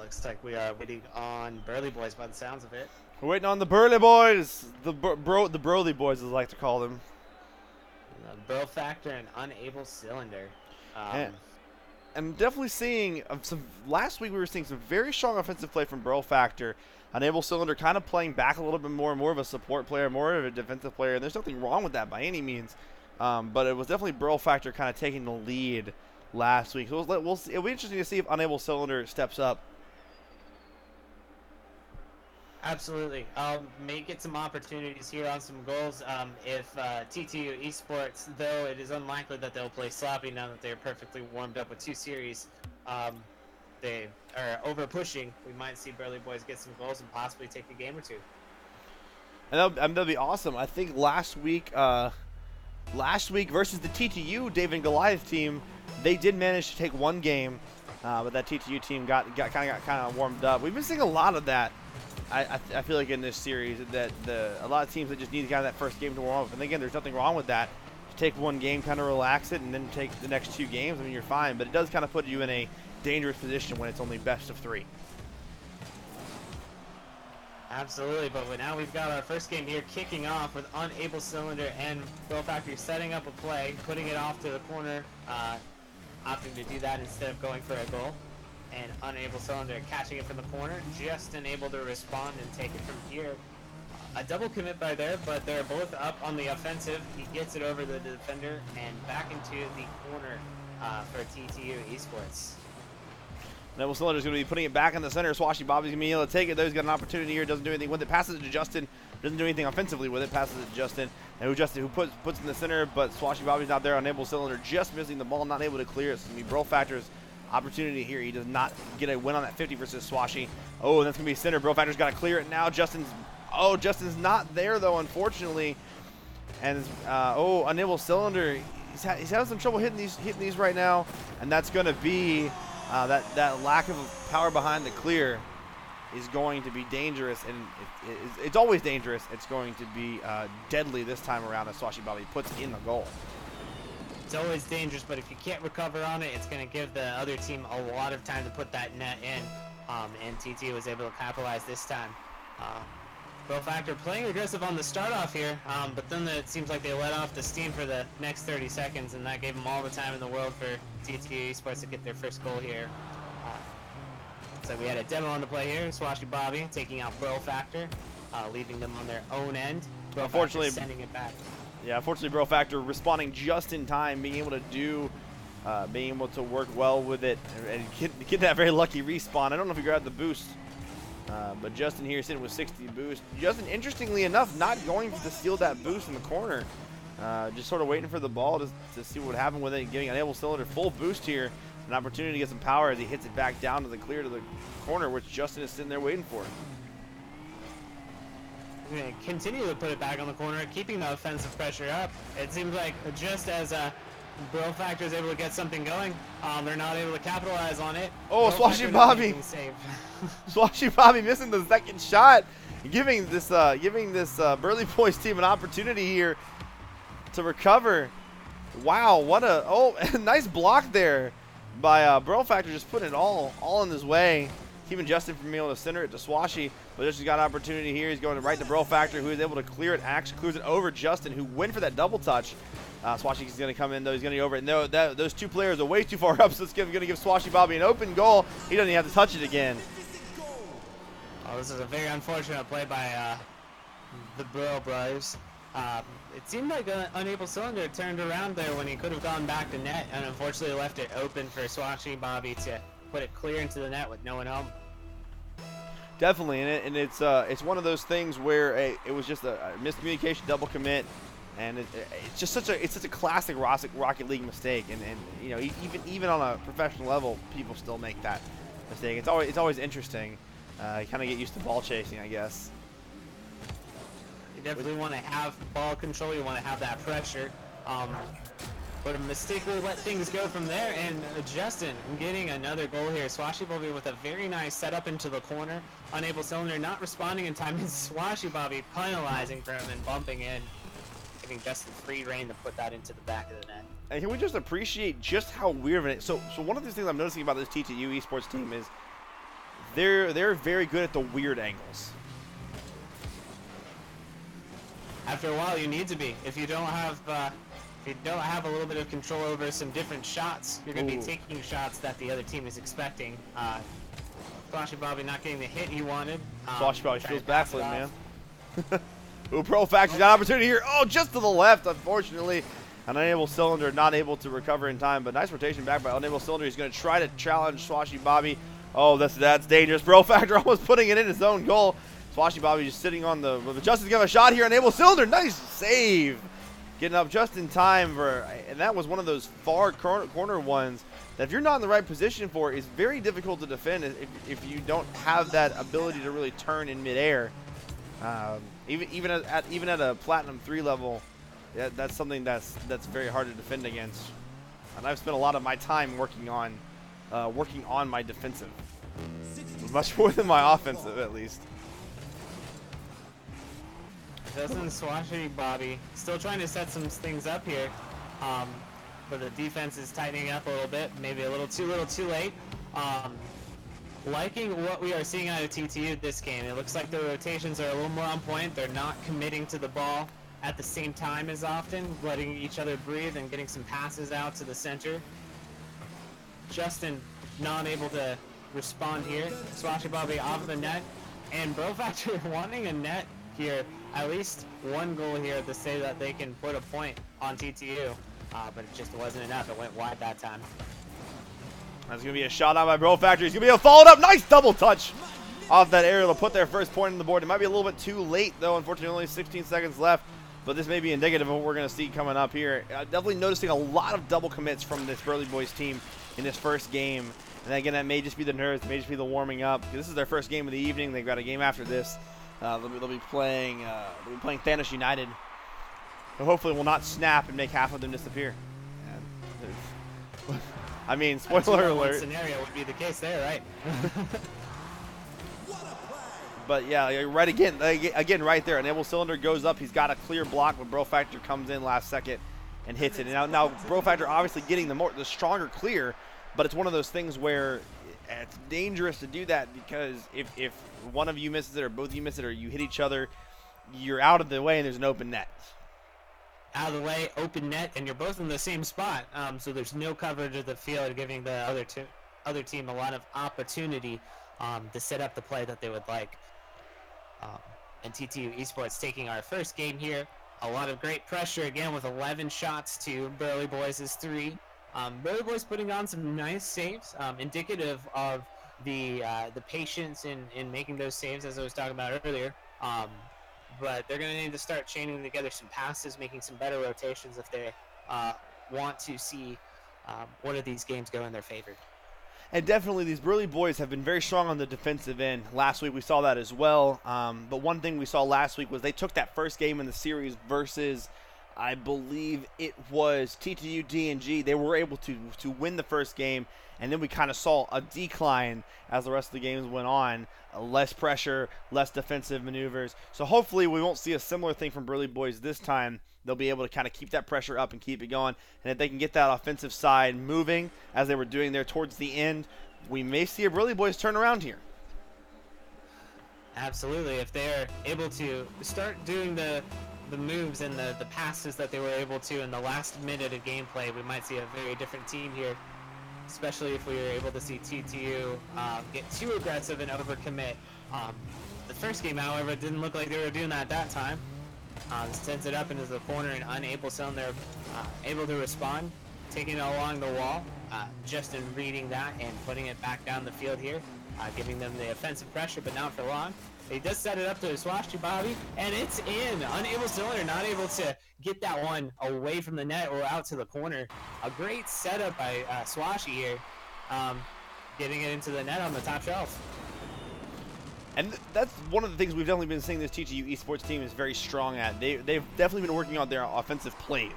Looks like we are waiting on Burly Boys by the sounds of it. We're waiting on the Burly Boys, the Broly Boys, as I like to call them. Burl Factor and Unable Cylinder. And I'm definitely seeing some. Last week we were seeing some very strong offensive play from Burl Factor. Unable Cylinder kind of playing back a little bit more of a support player, more of a defensive player. And there's nothing wrong with that by any means. But it was definitely Burl Factor kind of taking the lead last week. So we'll see. It'll be interesting to see if Unable Cylinder steps up. Absolutely. May get some opportunities here on some goals. If TTU Esports, though it is unlikely that they'll play sloppy now that they're perfectly warmed up with 2 series, they are over pushing. We might see Burly Boys get some goals and possibly take a game or 2. And that'll be awesome. I think last week versus the TTU David and Goliath team, they did manage to take one game, but that TTU team got kind of warmed up. We've been seeing a lot of that. I feel like in this series that a lot of teams that just need kind of that first game to warm up. And again, there's nothing wrong with that. You take one game, kind of relax it, and then take the next 2 games. I mean, you're fine. But it does kind of put you in a dangerous position when it's only best of 3. Absolutely, but now we've got our first game here kicking off with Unable Cylinder and Burl Factory setting up a play, putting it off to the corner, opting to do that instead of going for a goal. And Unable Cylinder catching it from the corner, just unable to respond and take it from here. A double commit by there, but they're both up on the offensive. He gets it over the defender and back into the corner for TTU Esports. Unable Cylinder is going to be putting it back in the center. Swashy Bobby's going to be able to take it, though. He's got an opportunity here, doesn't do anything with it. Passes it to Justin, doesn't do anything offensively with it. Passes it to Justin, and who puts in the center, but Swashy Bobby's not there. Unable Cylinder just missing the ball, not able to clear it. It's going to be Burl Factor's opportunity here. He does not get a win on that 50 versus Swashy. Oh, that's going to be center. Burl Factor's got to clear it now. Justin's not there, though, unfortunately. And, Unable Cylinder, he's having some trouble hitting these right now. And that's going to be that lack of power behind the clear is going to be dangerous. And it's always dangerous. It's going to be deadly this time around as Swashy Bobby puts in the goal. It's always dangerous, but if you can't recover on it, it's going to give the other team a lot of time to put that net in, and TT was able to capitalize this time. Burl Factor playing aggressive on the start off here, but then it seems like they let off the steam for the next 30 seconds, and that gave them all the time in the world for TTU Esports to get their first goal here. So we had a demo on the play here, Swashy Bobby taking out Burl Factor, leaving them on their own end. Unfortunately, sending it back. Yeah, unfortunately, Burl Factor responding just in time, being able to work well with it, and get that very lucky respawn. I don't know if he grabbed the boost, but Justin here sitting with 60 boost. Justin, interestingly enough, not going to steal that boost in the corner, just sort of waiting for the ball to see what would happen with it, giving Unable Cylinder full boost here, an opportunity to get some power as he hits it back down to the clear to the corner, which Justin is sitting there waiting for. We're going to continue to put it back on the corner, keeping the offensive pressure up. It seems like just as Burl Factor is able to get something going, they're not able to capitalize on it. Oh, Swashy Bobby! Swashy Bobby missing the second shot, giving this Burly Boys team an opportunity here to recover. Wow, what a nice block there by Burl Factor, just putting it all in his way. Keeping Justin from being able to center it to Swashy, but Justin's got an opportunity here. He's going right to Burl Factor, who is able to clear it. Actually clears it over Justin, who went for that double touch. Swashy is going to come in, though. He's going to go over it. No, those 2 players are way too far up, so it's going to give Swashy Bobby an open goal. He doesn't even have to touch it again. Oh, this is a very unfortunate play by the Burl brothers. It seemed like Unable Cylinder turned around there when he could have gone back to net, and unfortunately left it open for Swashy Bobby to put it clear into the net with no one home. Definitely, and it's one of those things where it was just a miscommunication, double commit, and it's just such a classic Rocket League mistake, and you know, even on a professional level, people still make that mistake. It's always interesting. You kind of get used to ball chasing, I guess. You definitely want to have ball control. You want to have that pressure. But mistakenly let things go from there, and Justin getting another goal here. Swashy Bobby with a very nice setup into the corner. Unable Cylinder not responding in time, and Swashy Bobby penalizing for him and bumping in, giving Justin free reign to put that into the back of the net. And can we just appreciate just how weird of it is? So one of the things I'm noticing about this TTU Esports team is they're very good at the weird angles. After a while, you need to be. If you don't have a little bit of control over some different shots, you're going to be taking shots that the other team is expecting. Swashy Bobby not getting the hit he wanted. Swashy Bobby feels backflip, man. Ooh, Pro Factory's got an opportunity here. Oh, just to the left, unfortunately. An unable cylinder, not able to recover in time, but nice rotation back by unable cylinder. He's going to try to challenge Swashy Bobby. Oh, that's dangerous. Pro Factor almost putting it in his own goal. Swashy Bobby just sitting on the. Justin's got a shot here. Unable cylinder, nice save. Getting up just in time for, and that was one of those far corner ones that if you're not in the right position for, is very difficult to defend if you don't have that ability to really turn in midair. Even at a Platinum 3 level, that's something that's very hard to defend against. And I've spent a lot of my time working on my defensive, much more than my offensive, at least. Doesn't Swashy Bobby still trying to set some things up here, but the defense is tightening up a little bit, maybe a little too late. Liking what we are seeing out of TTU this game. It looks like the rotations are a little more on point. They're not committing to the ball at the same time as often, letting each other breathe and getting some passes out to the center. Justin not able to respond here. Swashy Bobby off the net, and Bro Factor wanting a net here. At least one goal here to say that they can put a point on TTU, but it just wasn't enough. It went wide that time. That's going to be a shot out by Bro Factory. He's going to be able to follow it up. Nice double touch off that aerial to put their first point on the board. It might be a little bit too late, though. Unfortunately, only 16 seconds left, but this may be indicative of what we're going to see coming up here. Definitely noticing a lot of double commits from this Burly Boys team in this first game. And again, that may just be the nerves. It may just be the warming up. This is their first game of the evening. They've got a game after this. They'll be playing Thanos United. So hopefully will not snap and make half of them disappear. I mean, spoiler alert. Scenario would be the case there, right? But yeah, right again, right there. Enable cylinder goes up. He's got a clear block, but Bro Factor comes in last second and hits it. And now Bro Factor obviously getting the stronger clear, but it's one of those things where it's dangerous to do that because if one of you misses it or both of you miss it or you hit each other, you're out of the way and there's an open net. Out of the way, open net, and you're both in the same spot. So there's no coverage of the field, giving the other team a lot of opportunity to set up the play that they would like. And TTU Esports taking our first game here. A lot of great pressure again with 11 shots to Burly Boys' 3. Burly Boys putting on some nice saves, indicative of the patience in making those saves, as I was talking about earlier. But they're going to need to start chaining together some passes, making some better rotations if they want to see one of these games go in their favor. And definitely these Burly Boys have been very strong on the defensive end. Last week we saw that as well. But one thing we saw last week was they took that first game in the series versus, I believe it was TTU D&G. They were able to win the first game, and then we kind of saw a decline as the rest of the games went on. Less pressure, less defensive maneuvers. So hopefully we won't see a similar thing from Burly Boys this time. They'll be able to kind of keep that pressure up and keep it going. And if they can get that offensive side moving as they were doing there towards the end, we may see a Burly Boys turn around here. Absolutely. If they're able to start doing the moves and the passes that they were able to in the last minute of gameplay, we might see a very different team here. Especially if we were able to see TTU get too aggressive and overcommit. The first game, however, didn't look like they were doing that at that time. Sends it up into the corner and unable cylinder, able to respond, taking it along the wall. Justin reading that and putting it back down the field here, giving them the offensive pressure, but not for long. He does set it up to Swashy Bobby, and it's in. Unable cylinder, not able to get that one away from the net or out to the corner. A great setup by Swashy here, getting it into the net on the top shelf. And that's one of the things we've definitely been seeing this TTU Esports team is very strong at. They've definitely been working on their offensive plays.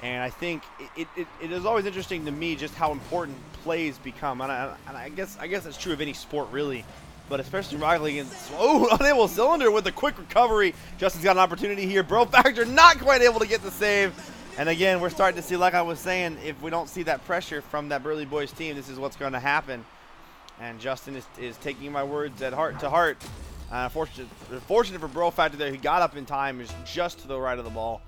And I think it is always interesting to me just how important plays become. And I guess it's true of any sport, really. But especially Rocket League. Unable cylinder with a quick recovery. Justin's got an opportunity here. Bro Factor not quite able to get the save. And again, we're starting to see, like I was saying, if we don't see that pressure from that Burly Boys team, this is what's going to happen. And Justin is taking my words to heart. Fortunate for Bro Factor there. He got up in time, is just to the right of the ball.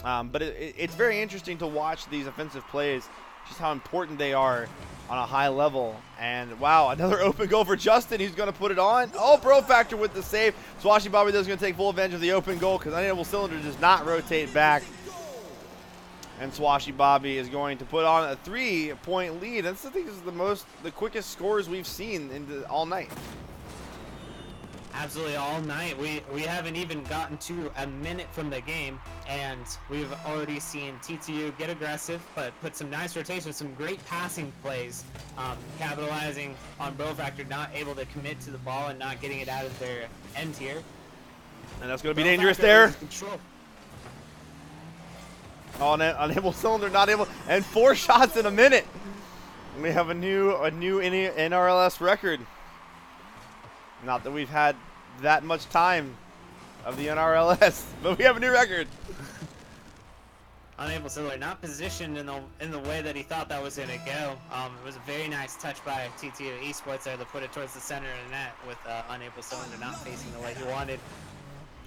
But it's very interesting to watch these offensive plays, just how important they are on a high level. And wow, another open goal for Justin. He's going to put it on. Oh, Bro Factor with the save. Swashy Bobby is going to take full advantage of the open goal because Unable Cylinder does not rotate back. And Swashy Bobby is going to put on a 3-point lead. That's, I think, is the quickest scores we've seen all night. Absolutely, all night. We haven't even gotten to a minute from the game, and we've already seen TTU get aggressive, but put some nice rotations, some great passing plays, capitalizing on Bro Factor not able to commit to the ball and not getting it out of their end here. And that's going to be dangerous there. Control. Oh, Unable Cylinder, not able, and 4 shots in a minute. We have a new NRLS record. Not that we've had that much time of the NRLS, but we have a new record. Unable Cylinder not positioned in the way that he thought that was going to go. It was a very nice touch by TTU Esports there to put it towards the center of the net with Unable Cylinder not facing the way he wanted.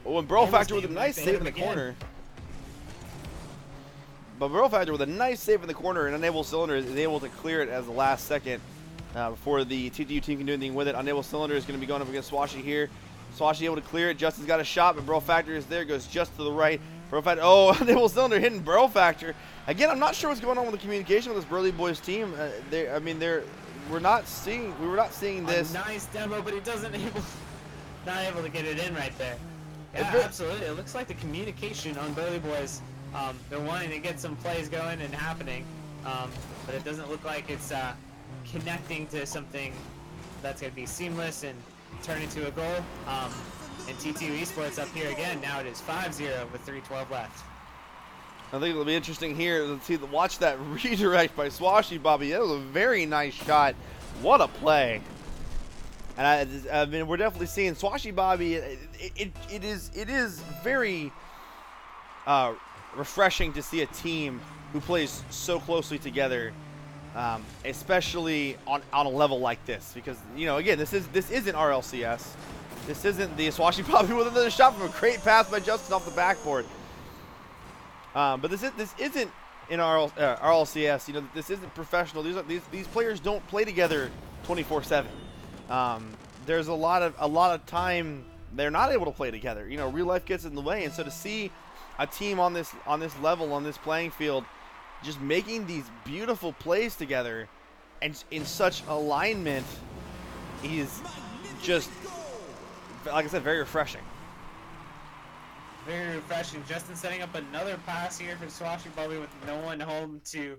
Oh, and Bro Factor with a nice save in the corner. But Bro Factor with a nice save in the corner, and Unable Cylinder is able to clear it as the last second before the TTU team can do anything with it. Unable Cylinder is going to be going up against Swashy here. Swashy able to clear it. Justin's got a shot, but Bro Factor is there. Goes just to the right. Bro Factor. Oh, Unable Cylinder hitting Bro Factor. Again, I'm not sure what's going on with the communication with this Burly Boys team. We were not seeing this. A nice demo, but he not able to get it in right there. Yeah, absolutely. It looks like the communication on Burly Boys. They're wanting to get some plays going and happening, but it doesn't look like it's connecting to something that's going to be seamless and turn into a goal. And TTU Esports up here again. Now it is 5-0 with 3:12 left. I think it'll be interesting here. Let's see, watch that redirect by Swashy Bobby. That was a very nice shot. What a play! And I mean, we're definitely seeing Swashy Bobby. It is very refreshing to see a team who plays so closely together, especially on a level like this. Because, you know, again, this isn't RLCS. This isn't the Swashy Bobby with another shot from a great pass by Justin off the backboard. But this isn't in RLCS. You know, this isn't professional. These players don't play together 24/7. There's a lot of time they're not able to play together. You know, real life gets in the way, and so to see a team on this level, on this playing field, just making these beautiful plays together and in such alignment is just, like I said, very refreshing. Very refreshing. Justin setting up another pass here for Swashy Bobby with no one home to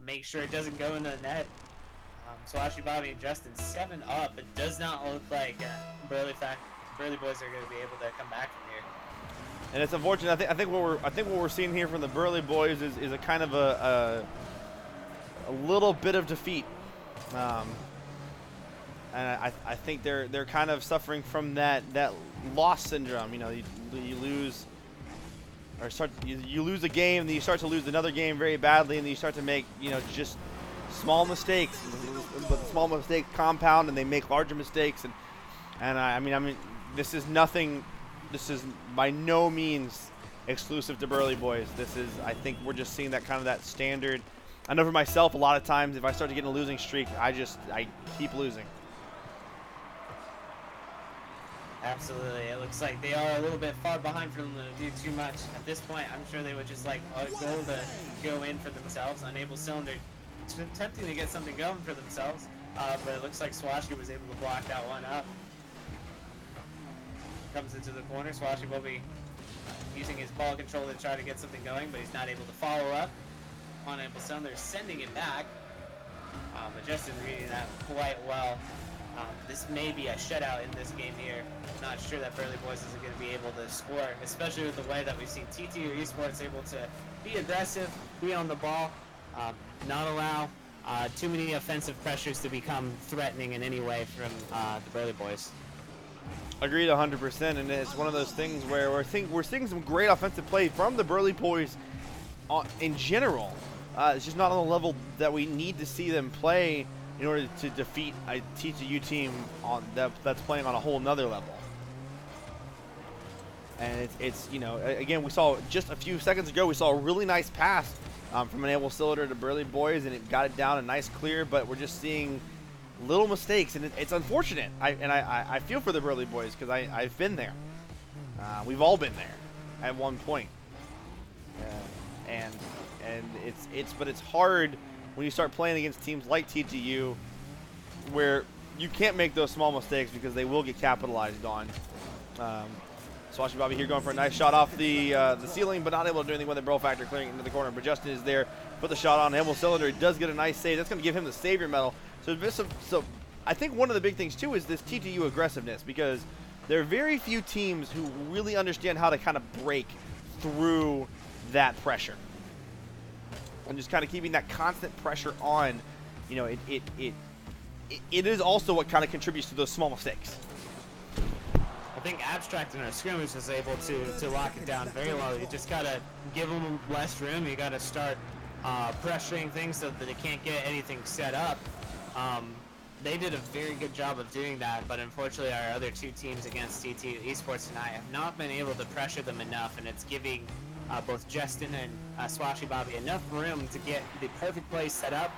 make sure it doesn't go into the net. Swashy Bobby and Justin 7 up. It does not look like Burly Boys are going to be able to come back from here. And it's unfortunate. I think what we're seeing here from the Burly Boys is a kind of a little bit of defeat, and I think they're kind of suffering from that loss syndrome. You know, you lose or you lose a game, then you start to lose another game very badly, and then you start to make, you know, just small mistakes, but the small mistakes compound and they make larger mistakes. And I mean this is nothing. This is by no means exclusive to Burly Boys. I think we're just seeing that kind of that standard. I know for myself, a lot of times if I start to get in a losing streak, I keep losing. Absolutely. It looks like they are a little bit far behind for them to do too much. At this point, I'm sure they would just like a goal to go in for themselves. Unable Cylinder attempting to get something going for themselves, but it looks like Swashy was able to block that one up. Comes into the corner. Swashy will be using his ball control to try to get something going, but he's not able to follow up. Unable Cylinder sending it back, but Justin reading that quite well. This may be a shutout in this game here. I'm not sure that Burly Boys is going to be able to score, especially with the way that we've seen TTU Esports able to be aggressive, be on the ball, not allow too many offensive pressures to become threatening in any way from the Burly Boys. Agreed 100%, and it's one of those things where we're seeing some great offensive play from the Burly Boys in general. It's just not on the level that we need to see them play in order to defeat a TTU team that's playing on a whole nother level. And it's you know, again, we saw just a few seconds ago, we saw a really nice pass from an Cylinder to Burly Bois, and it got it down a nice clear, but we're just seeing little mistakes, and it's unfortunate. I feel for the Burly Bois because I've been there. We've all been there at one point. And it's hard when you start playing against teams like TTU where you can't make those small mistakes because they will get capitalized on. Swashy Bobby here going for a nice shot off the ceiling, but not able to do anything with it. Bro Factor clearing into the corner, but Justin is there. Put the shot on. Emil Cylinder, he does get a nice save. That's going to give him the savior medal. So I think one of the big things too is this TTU aggressiveness, because there are very few teams who really understand how to kind of break through that pressure. And just kind of keeping that constant pressure on, you know, it is also what kind of contributes to those small mistakes. I think Abstract in our scrimmage was able to lock it down very well. You just got to give them less room. You got to start pressuring things so that they can't get anything set up. They did a very good job of doing that, but unfortunately our other two teams against TTU Esports tonight have not been able to pressure them enough, and it's giving both Justin and Swashy Bobby enough room to get the perfect play set up,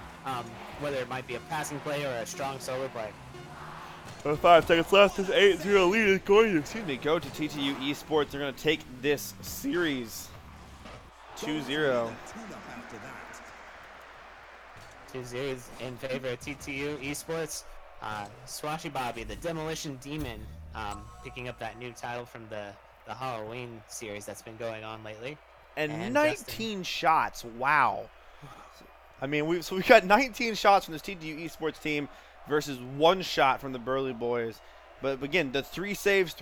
whether it might be a passing play or a strong solo play. 5 seconds left. This 8-0 lead is going to go to TTU Esports. They're going to take this series 2-0. 2-0 in favor of TTU Esports. Swashy Bobby, the Demolition Demon, picking up that new title from the Halloween series that's been going on lately. And 19 Justin. Shots. Wow. I mean, we got 19 shots from this TTU Esports team versus 1 shot from the Burly Bois. But again, the 3 saves.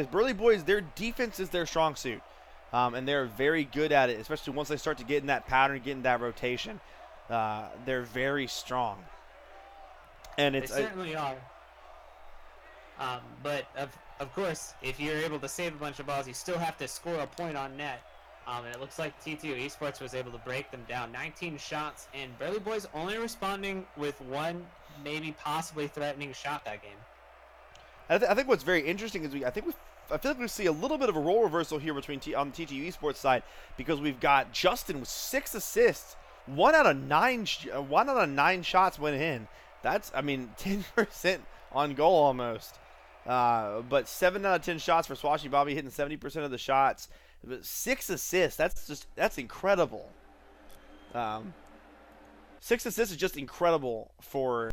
Burly Bois, their defense is their strong suit. And they're very good at it, especially once they start to get in that pattern, get in that rotation. They're very strong. And it's they certainly are. But of course, if you're able to save a bunch of balls, you still have to score a point on net. And it looks like TTU Esports was able to break them down. 19 shots, and Burly Bois only responding with 1, maybe possibly threatening shot that game. I think what's very interesting is I feel like we see a little bit of a role reversal here between on the TTU Esports side, because we've got Justin with 6 assists, 1 out of 9 shots went in. That's, I mean, 10% on goal almost. But 7 out of 10 shots for Swashy Bobby, hitting 70% of the shots. But 6 assists, that's incredible. 6 assists is just incredible for